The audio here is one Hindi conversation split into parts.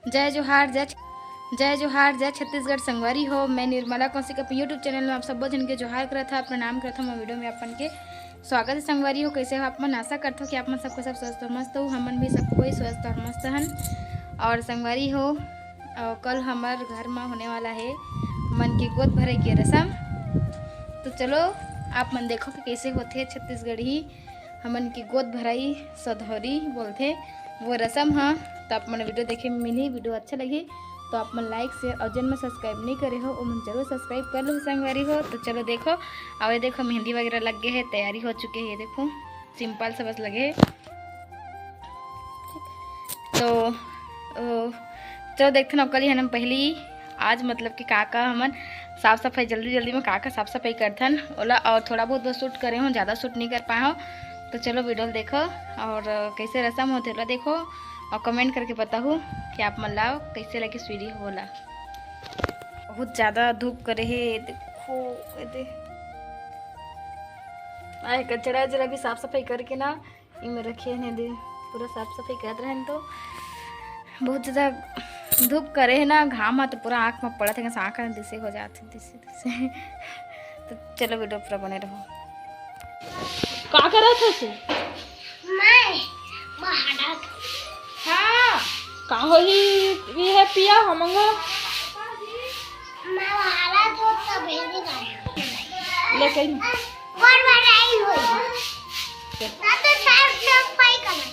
जय जोहार जय छत्तीसगढ़ संगवारी हो। मैं निर्मला कौशिक अपने यूट्यूब चैनल में आप सब जन के जोहार करत था, प्रणाम करता हूँ। वीडियो में अपन के स्वागत है। संगवारी हो, कैसे हो आप मन? आशा करता हूँ कि आप मन सबको सब स्वस्थ और मस्त हो। हमन भी सब कोई स्वस्थ और मस्त हन। और संगवारी हो, कल हमार घर में होने वाला है मन की गोद भरे की रसम। तो चलो आप मन देखो कि कैसे होते छत्तीसगढ़ी हमन की गोद भराई सधौरी बोलते वो रसम। हाँ, तो आप मन वीडियो देखे में मिली। वीडियो अच्छा लगी तो आप मन लाइक से और जिन में सब्सक्राइब नहीं करे हो वो मन जरूर सब्सक्राइब कर लो संगवारी हो। तो चलो देखो, और ये देखो मेहंदी वगैरह लग गए है, तैयारी हो चुकी है। ये देखो सिंपल सा बस लगे है। तो चलो देखते ना कल हम पहली आज मतलब कि काका हमन साफ़ सफाई जल्दी में काका साफ़ सफाई करथन ओला, और थोड़ा बहुत शूट करे हो, ज़्यादा शूट नहीं कर पाए हो। तो चलो वीडियो देखो और कैसे रसम होते ला देखो, और कमेंट करके बताओ कि आप मन लाओ कैसे लगे स्वीडी होला। बहुत ज़्यादा धूप करे है, देखो आए कचरा जरा भी साफ सफाई करके ना इनमें रखे हैं, दे पूरा साफ सफाई कर रहे हैं। तो बहुत ज़्यादा धूप करे है ना, घाम तो पूरा आँख में पड़त है, आँख दिसे हो जाते दिसे। तो चलो वीडियो पूरा बने रहो। का करत है तू? मैं महाराज हाँ का होही ये है पिया हमंगा मैं महाराज हो तब भेजी गया लेकिन और बड़ाई हुई ना तो साफ सफाई करना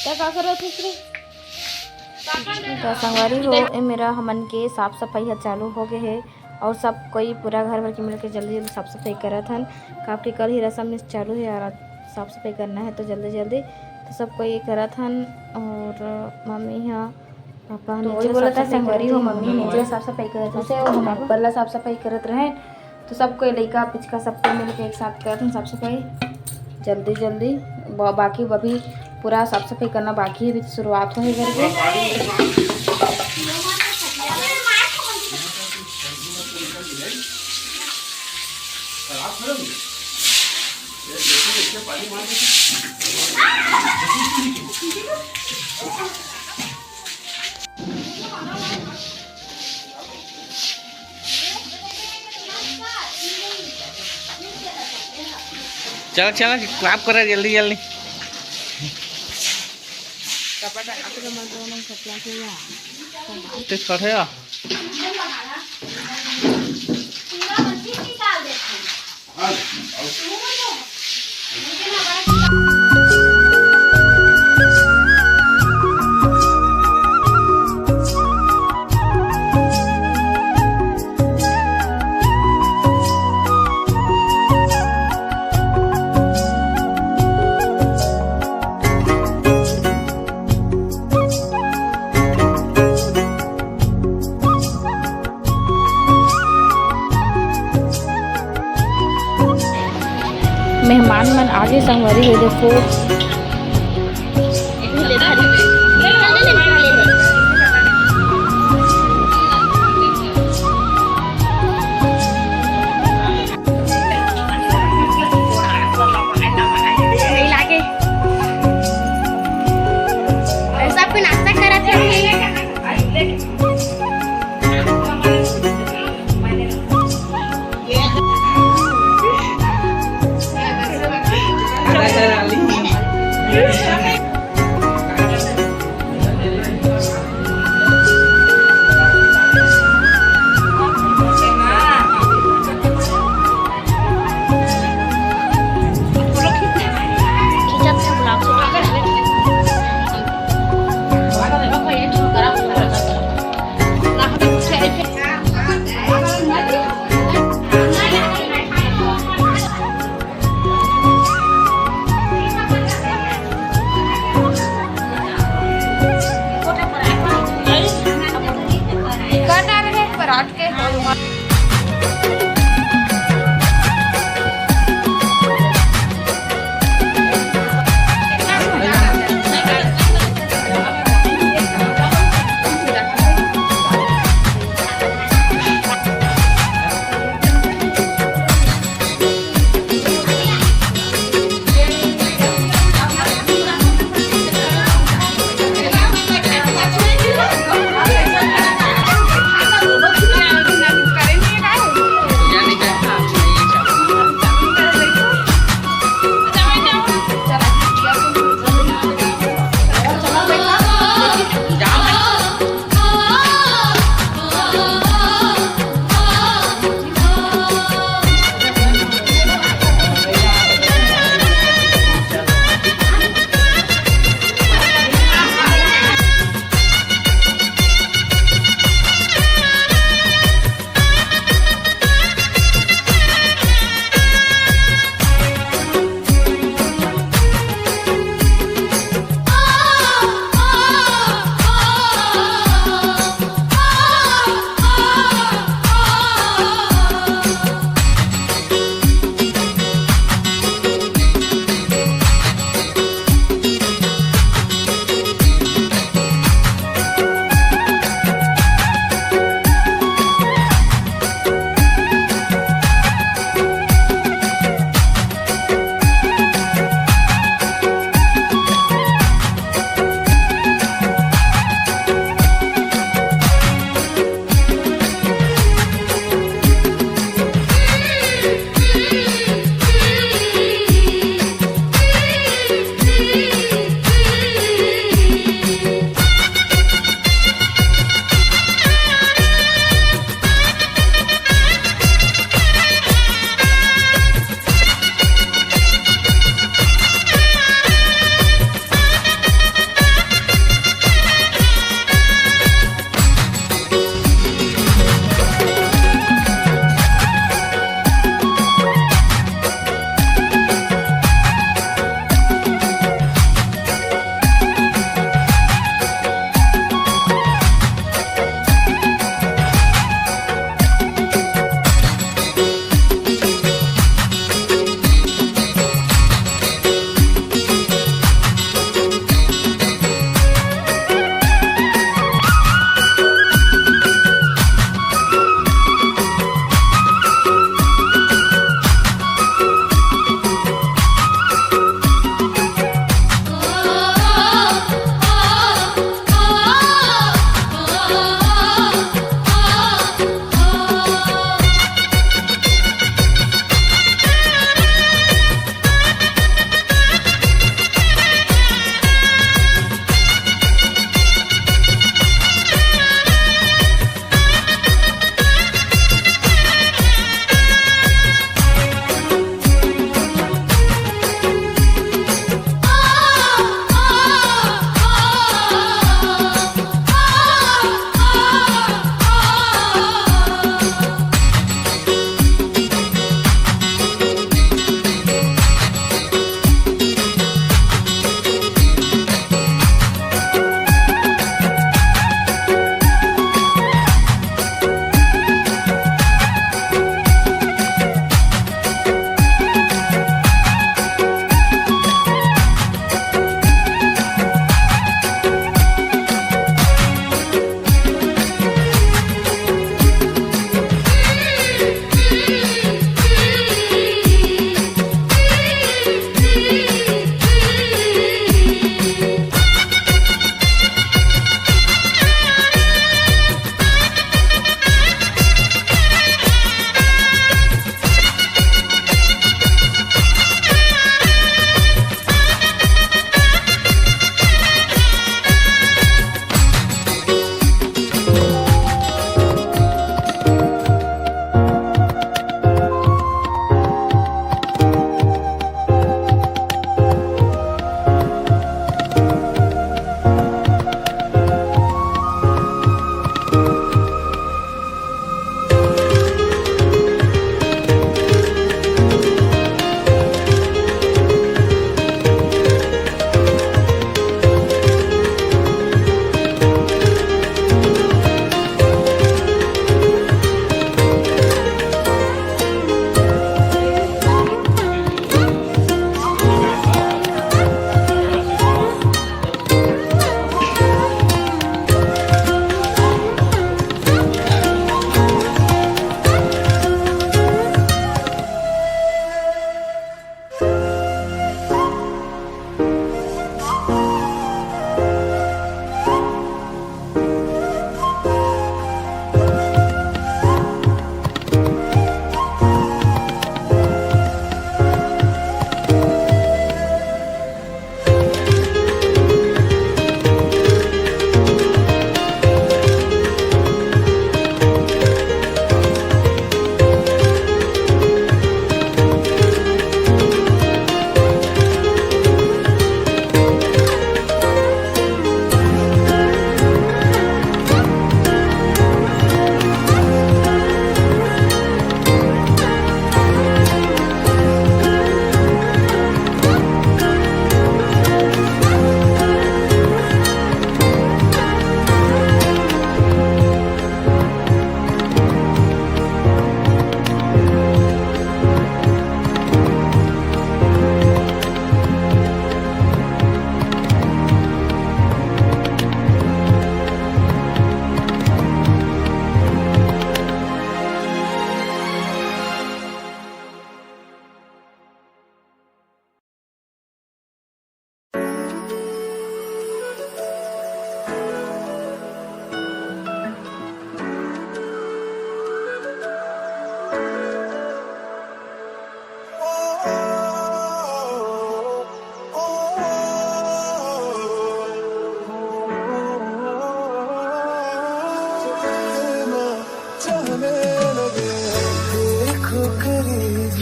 तो का करत है रे? तो संगवारी हो, ये मेरा हमन के साफ सफाई है चालू हो गए है, और सब कोई पूरा घर भर के मिलकर जल्दी साफ सफाई करत हन। काफ़ी कल ही रसम चालू है और साफ सफाई करना है तो जल्दी तो सब कोई करत हन। और मम्मी यहाँ पापा नीचे बोला था संगवारी हो, मम्मी नीचे साफ सफाई करत थे और हम ऊपर साफ सफाई करत रहे। तो सब कोई लड़का पिचका सब कोई मिलकर एक साथ करत हन साफ सफाई जल्दी। बाकी अभी पूरा साफ सफाई करना बाकी है, अभी शुरुआत हो घर के। चलो क्लैप करें जल्दी है। मेहमान मन आगे संगवारी हुई देखो। सबको नाश्ता करत है।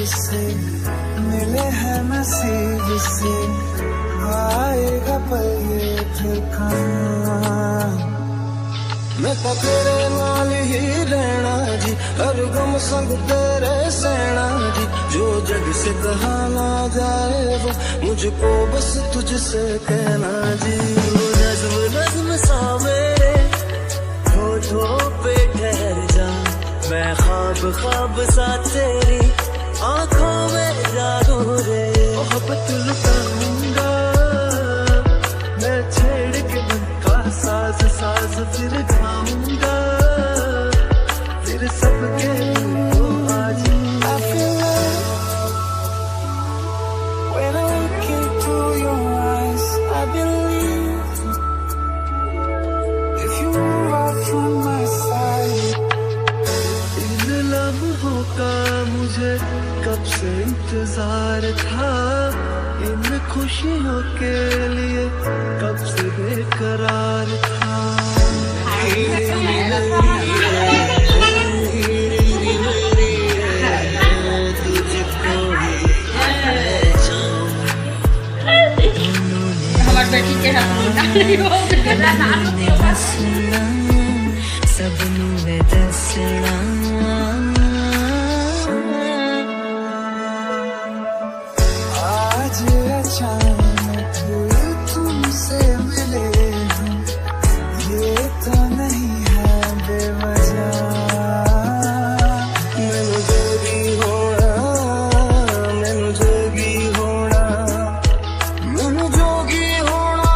से मिले हैं नसीब से, आएगा पल ये फिर कहाँ। मैं तो तेरे नाल ही रहना जी, हर गम संग तेरे सहना जी, जो जग से कहा ना जाए वो मुझको बस तुझसे कहना जी। नज़्म नज़्म सा मेरे होठों पे ठहर जा, मैं ख्वाब ख्वाब सा तेरी आँखों में जादू रे। मोहब्बत लुटाऊंगा मैं छेड़ के मन का साज साज, फिर गाऊंगा फिर सबके को आज। I feel love when I look into your eyes. I believe if you move out from my side. इन लम्हों का मुझे कब से इंतजार था, इन खुशियों के लिए कब से बेकरार था। हमारे बेटी के हाथ आज अचानक तुमसे मिले हम, ये तो नहीं है बेवजह। मैनू जोगी होना, मैनू जोगी होना, मैनू जोगी होना।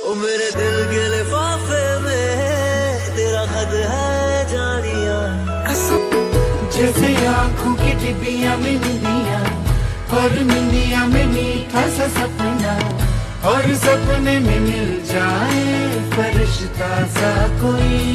ओ मेरे दिल के लिफाफे में तेरा खत है जानिया। जैसे आँखों की डिबिया में निंदिया, और निंदिया में मीठा सा सपना, और सपने में मिल जाए फरिश्ता सा कोई।